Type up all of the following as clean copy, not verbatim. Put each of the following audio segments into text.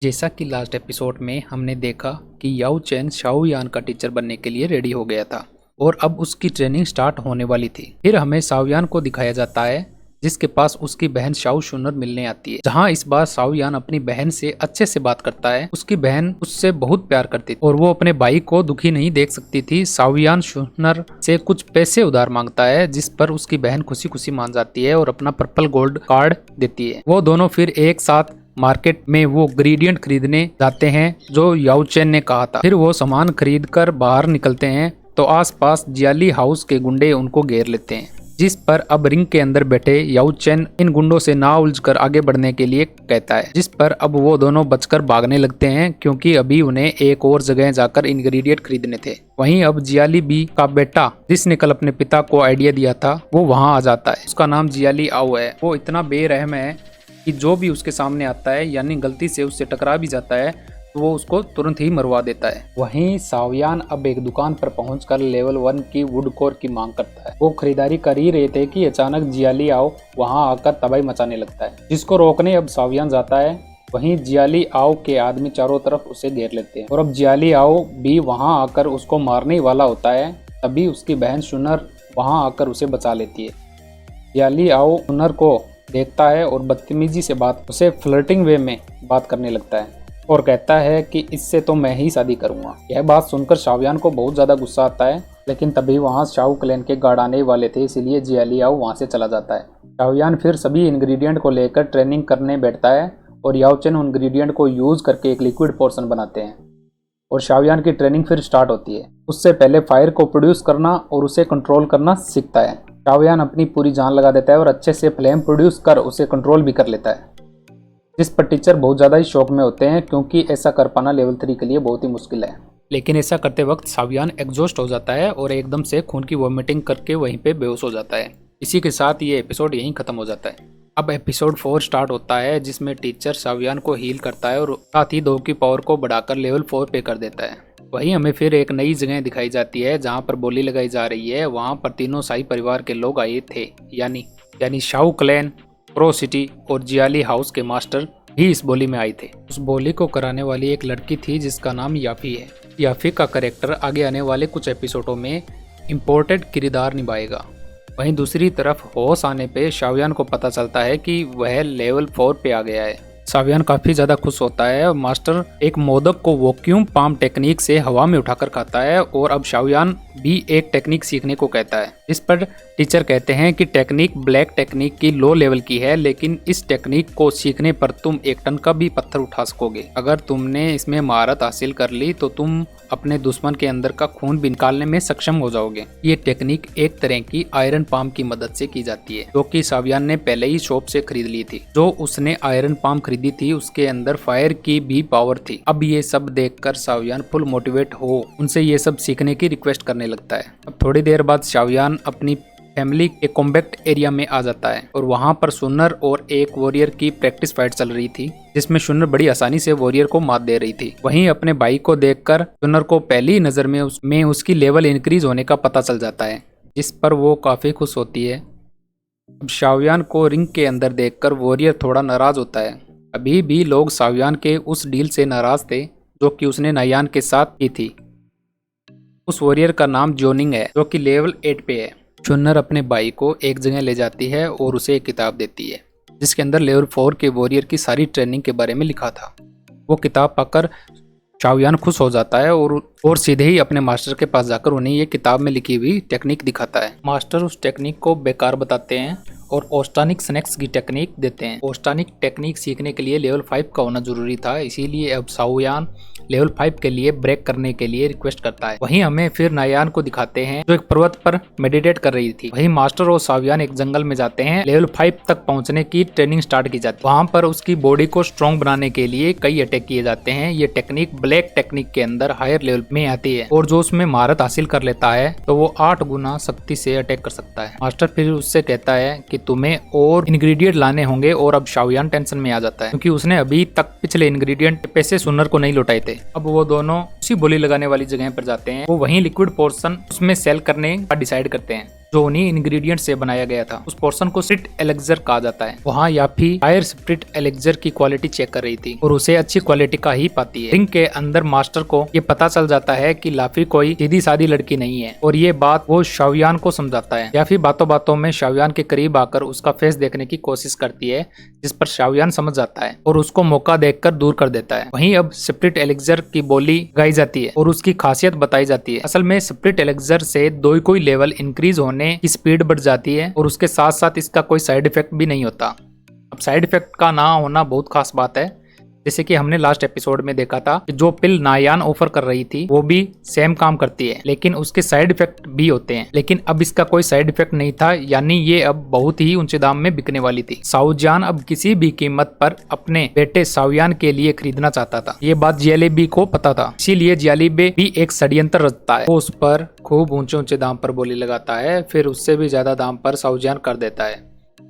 जैसा कि last episode में हमने देखा कि याओ चैन शाओयान का टीचर बनने के लिए रेडी हो गया था और अब उसकी ट्रेनिंग स्टार्ट होने वाली थी। फिर हमें शाओयान को दिखाया जाता है जिसके पास उसकी बहन शाओ शुनर मिलने आती है, जहां इस बार शाओयान अपनी बहन से अच्छे से बात करता है। उसकी बहन उससे बहुत प्यार करती थी और वो अपने भाई को दुखी नहीं देख सकती थी। शाओयान शुनर से कुछ पैसे उधार मांगता है जिस पर उसकी बहन खुशी खुशी मान जाती है और अपना पर्पल गोल्ड कार्ड देती है। वो दोनों फिर एक साथ मार्केट में वो इंग्रेडिएंट खरीदने जाते हैं जो याओ चैन ने कहा था। फिर वो सामान खरीद कर बाहर निकलते हैं तो आसपास जियाली हाउस के गुंडे उनको घेर लेते हैं, जिस पर अब रिंग के अंदर बैठे याओ चैन इन गुंडों से ना उलझकर आगे बढ़ने के लिए कहता है, जिस पर अब वो दोनों बचकर भागने लगते हैं क्योंकि अभी उन्हें एक और जगह जाकर इंग्रेडिएंट खरीदने थे। वहीं अब जियाली बी का बेटा जिसने कल अपने पिता को आइडिया दिया था वो वहां आ जाता है। उसका नाम जियाली आओ है। वो इतना बेरहम है कि जो भी उसके सामने आता है यानी गलती से उससे टकरा भी जाता है तो वो उसको तुरंत ही मरवा देता है। वहीं शाओयान अब एक दुकान पर पहुंचकर लेवल 1 की वुड कोर की मांग करता है। वो खरीदारी कर ही रहे थे कि अचानक जियाली आओ वहां आकर तबाही मचाने लगता है, जिसको रोकने अब शाओयान जाता है। वहीं जियाली आओ के आदमी चारों तरफ उसे घेर लेते हैं और अब जियाली आओ भी वहां आकर उसको मारने वाला होता है। तभी उसकी बहन शुनर वहां आकर उसे बचा लेती है। जियाली आओ शुनर को देखता है और बदतमीजी से उसे फ्लर्टिंग वे में बात करने लगता है और कहता है कि इससे तो मैं ही शादी करूंगा। यह बात सुनकर शाओयान को बहुत ज्यादा गुस्सा आता है, लेकिन तभी वहां शाओ क्लैन के गार्ड आने वाले थे, इसीलिए जियाली आओ वहां से चला जाता है। शाओयान फिर सभी इंग्रेडिएंट को लेकर ट्रेनिंग करने बैठता है और याओ चैन उन इंग्रेडिएंट को यूज करके एक लिक्विड पोर्शन बनाते हैं और शाओयान की ट्रेनिंग फिर स्टार्ट होती है। उससे पहले फायर को प्रोड्यूस करना और उसे कंट्रोल करना सीखता है। शाओयान अपनी पूरी जान लगा देता है और अच्छे से फ्लेम प्रोड्यूस कर उसे कंट्रोल भी कर लेता है, जिस पर टीचर बहुत ज़्यादा ही शौक में होते हैं क्योंकि ऐसा कर पाना लेवल 3 के लिए बहुत ही मुश्किल है। लेकिन ऐसा करते वक्त शाओयान एग्जॉस्ट हो जाता है और एकदम से खून की वॉमिटिंग करके वहीं पे बेहोश हो जाता है। इसी के साथ ये एपिसोड यहीं खत्म हो जाता है। अब एपिसोड 4 स्टार्ट होता है जिसमें टीचर शाओयान को हील करता है और साथ ही 2 की पावर को बढ़ाकर लेवल 4 पे कर देता है। वहीं हमें फिर एक नई जगह दिखाई जाती है जहां पर बोली लगाई जा रही है। वहां पर तीनों शाही परिवार के लोग आए थे, यानी शाओ क्लैन, प्रो सिटी और जियाली हाउस के मास्टर भी इस बोली में आए थे। उस बोली को कराने वाली एक लड़की थी जिसका नाम याफी है। याफी का कैरेक्टर आगे आने वाले कुछ एपिसोडों में इम्पोर्टेंट किरदार निभाएगा। वहीं दूसरी तरफ होश आने पे शाओयान को पता चलता है कि वह लेवल 4 पे आ गया है। शाओयान काफी ज्यादा खुश होता है और मास्टर एक मोदक को वैक्यूम पाम टेक्निक से हवा में उठाकर खाता है और अब शाओयान भी एक टेक्निक सीखने को कहता है। इस पर टीचर कहते हैं कि टेक्निक ब्लैक टेक्निक की लो लेवल की है, लेकिन इस टेक्निक को सीखने पर तुम 1 टन का भी पत्थर उठा सकोगे। अगर तुमने इसमें महारत हासिल कर ली तो तुम अपने दुश्मन के अंदर का खून भी निकालने में सक्षम हो जाओगे। ये टेक्निक एक तरह की आयरन पाम की मदद से की जाती है, जो कि शाओयान ने पहले ही शॉप से खरीद ली थी। जो उसने आयरन पाम खरीदी थी उसके अंदर फायर की भी पावर थी। अब ये सब देखकर शाओयान फुल मोटिवेट हो उनसे ये सब सीखने की रिक्वेस्ट करने लगता है। अब थोड़ी देर बाद शाओयान अपनी फैमिली के कॉम्बैक्ट एरिया में आ जाता है और वहां पर शुनर और एक वॉरियर की प्रैक्टिस फाइट चल रही थी, जिसमें शुनर बड़ी आसानी से वॉरियर को मात दे रही थी। वहीं अपने भाई को देखकर शुनर को पहली नजर में उसकी लेवल इंक्रीज होने का पता चल जाता है, जिस पर वो काफी खुश होती है। अब शाओयान को रिंग के अंदर देखकर वॉरियर थोड़ा नाराज होता है। अभी भी लोग शाओयान के उस डील से नाराज थे जो कि उसने नायान के साथ की थी। उस वॉरियर का नाम जोनिंग है जो कि लेवल 8 पे है। शुनर अपने भाई को एक जगह ले जाती है और उसे एक किताब देती है जिसके अंदर लेवल 4 के वॉरियर की सारी ट्रेनिंग के बारे में लिखा था। वो किताब पाकर शाओयान खुश हो जाता है और सीधे ही अपने मास्टर के पास जाकर उन्हें ये किताब में लिखी हुई टेक्निक दिखाता है। मास्टर उस टेक्निक को बेकार बताते हैं और ओस्टानिक स्नैक्स की टेक्निक देते हैं। ओस्टानिक टेक्निक सीखने के लिए लेवल 5 का होना जरूरी था, इसीलिए अब शाओयान लेवल 5 के लिए ब्रेक करने के लिए रिक्वेस्ट करता है। वहीं हमें फिर नायान को दिखाते हैं जो एक पर्वत पर मेडिटेट कर रही थी। वहीं मास्टर और शाओयान एक जंगल में जाते हैं। लेवल 5 तक पहुंचने की ट्रेनिंग स्टार्ट की जाती है। वहां पर उसकी बॉडी को स्ट्रॉन्ग बनाने के लिए कई अटैक किए जाते हैं। ये टेक्निक ब्लैक टेक्निक के अंदर हायर लेवल में आती है और जो उसमें महारत हासिल कर लेता है तो वो 8 गुना शक्ति से अटैक कर सकता है। मास्टर फिर उससे कहता है कि तुम्हें और इंग्रेडिएंट लाने होंगे और अब शाओयान टेंशन में आ जाता है क्योंकि उसने अभी तक पिछले इंग्रेडिएंट पैसे शुनर को नहीं लौटाए थे। अब वो दोनों उसी बोली लगाने वाली जगह पर जाते हैं। वो वहीं लिक्विड पोर्शन उसमें सेल करने का डिसाइड करते हैं। जो उन्हीं इंग्रेडिएंट से बनाया गया था। उस पोर्शन को स्प्रिट एलेक्जर कहा जाता है। वहाँ याफी फायर स्प्रिट एलेक्जर की क्वालिटी चेक कर रही थी और उसे अच्छी क्वालिटी का ही पाती है। रिंग के अंदर मास्टर को ये पता चल जाता है कि लाफी कोई सीधी सादी लड़की नहीं है और ये बात वो शाओयान को समझाता है। याफी बातों बातों में शाओयान के करीब आकर उसका फेस देखने की कोशिश करती है, जिस पर शाओयान समझ जाता है और उसको मौका देखकर दूर कर देता है। वहीं अब स्प्रिट एलेक्जर की बोली गाई जाती है और उसकी खासियत बताई जाती है। असल में स्प्रिट एलेक्जर से दो कोई लेवल इंक्रीज होने की स्पीड बढ़ जाती है और उसके साथ साथ इसका कोई साइड इफेक्ट भी नहीं होता। अब साइड इफेक्ट का ना होना बहुत खास बात है। जैसे कि हमने लास्ट एपिसोड में देखा था कि जो पिल नायान ऑफर कर रही थी वो भी सेम काम करती है, लेकिन उसके साइड इफेक्ट भी होते हैं। लेकिन अब इसका कोई साइड इफेक्ट नहीं था, यानी ये अब बहुत ही ऊंचे दाम में बिकने वाली थी। शाओजान अब किसी भी कीमत पर अपने बेटे शाओयान के लिए खरीदना चाहता था। ये बात जियालिबे को पता था, इसीलिए जियालिबे भी एक षड्यंत्र रचता है। वो उस पर खूब ऊंचे ऊंचे दाम पर बोली लगाता है, फिर उससे भी ज्यादा दाम पर शाओजान कर देता है।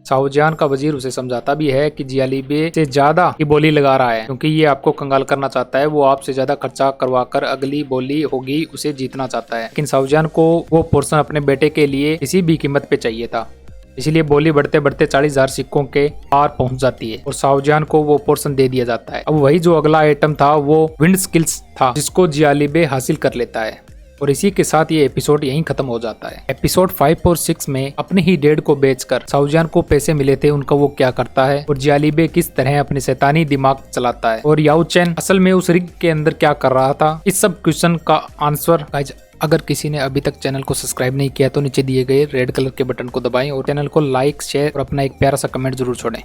शाओजान का वजीर उसे समझाता भी है कि जियालिबे से ज्यादा की बोली लगा रहा है, क्योंकि ये आपको कंगाल करना चाहता है। वो आपसे ज्यादा खर्चा करवाकर अगली बोली होगी उसे जीतना चाहता है। लेकिन शाओजान को वो पोर्शन अपने बेटे के लिए किसी भी कीमत पे चाहिए था, इसलिए बोली बढ़ते बढ़ते 40,000 सिक्कों के पार पहुंच जाती है और शाओजान को वो पोर्शन दे दिया जाता है। अब वही जो अगला आइटम था वो विंड स्किल्स था, जिसको जियालिबे हासिल कर लेता है और इसी के साथ ये एपिसोड यहीं खत्म हो जाता है। एपिसोड 5 और 6 में अपने ही डेड को बेचकर शाओजान को पैसे मिले थे, उनका वो क्या करता है और जियालिबे किस तरह अपने शैतानी दिमाग चलाता है और याओ चेन असल में उस रिग के अंदर क्या कर रहा था। इस सब क्वेश्चन का आंसर अगर किसी ने अभी तक चैनल को सब्सक्राइब नहीं किया तो नीचे दिए गए रेड कलर के बटन को दबाएं और चैनल को लाइक शेयर और अपना एक प्यारा सा कमेंट जरूर छोड़ें।